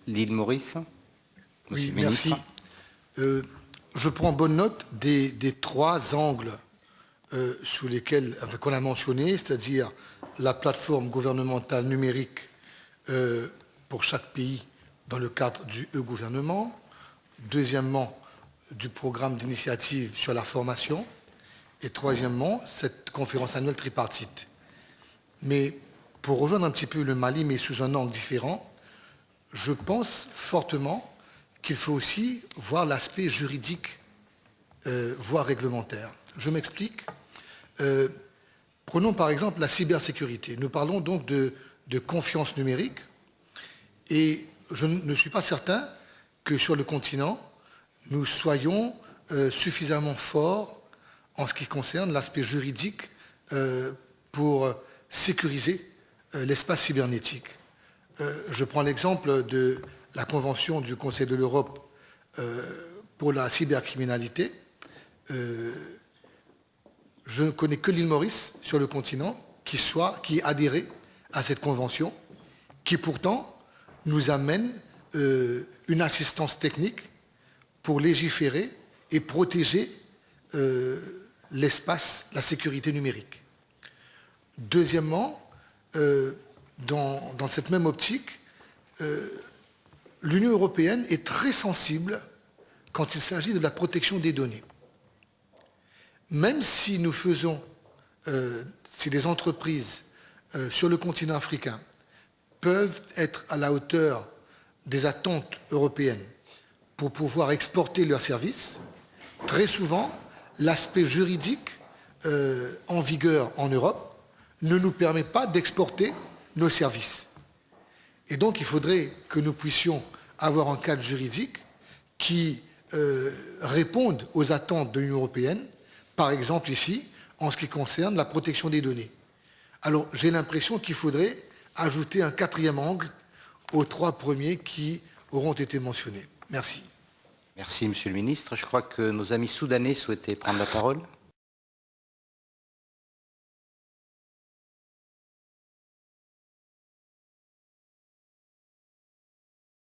L'île Maurice. Oui, merci. Je prends bonne note des trois angles sous lesquels qu'on a mentionné, c'est-à-dire la plateforme gouvernementale numérique pour chaque pays dans le cadre du e-gouvernement. Deuxièmement, du programme d'initiative sur la formation. Et troisièmement, cette conférence annuelle tripartite. Mais pour rejoindre un petit peu le Mali, mais sous un angle différent, je pense fortement qu'il faut aussi voir l'aspect juridique, voire réglementaire. Je m'explique. Prenons par exemple la cybersécurité. Nous parlons donc de confiance numérique et je ne suis pas certain que sur le continent, nous soyons suffisamment forts en ce qui concerne l'aspect juridique pour sécuriser l'espace cybernétique. Je prends l'exemple de la Convention du Conseil de l'Europe pour la cybercriminalité. Je ne connais que l'île Maurice sur le continent qui est adhérée à cette convention, qui pourtant nous amène une assistance technique pour légiférer et protéger l'espace, la sécurité numérique. Deuxièmement, dans cette même optique, l'Union européenne est très sensible quand il s'agit de la protection des données. Même si nous faisons, si les entreprises sur le continent africain peuvent être à la hauteur des attentes européennes pour pouvoir exporter leurs services, très souvent, l'aspect juridique en vigueur en Europe ne nous permet pas d'exporter nos services. Et donc, il faudrait que nous puissions avoir un cadre juridique qui réponde aux attentes de l'Union européenne, par exemple ici, en ce qui concerne la protection des données. Alors, j'ai l'impression qu'il faudrait ajouter un quatrième angle aux trois premiers qui auront été mentionnés. Merci. Merci, Monsieur le Ministre. Je crois que nos amis soudanais souhaitaient prendre la parole.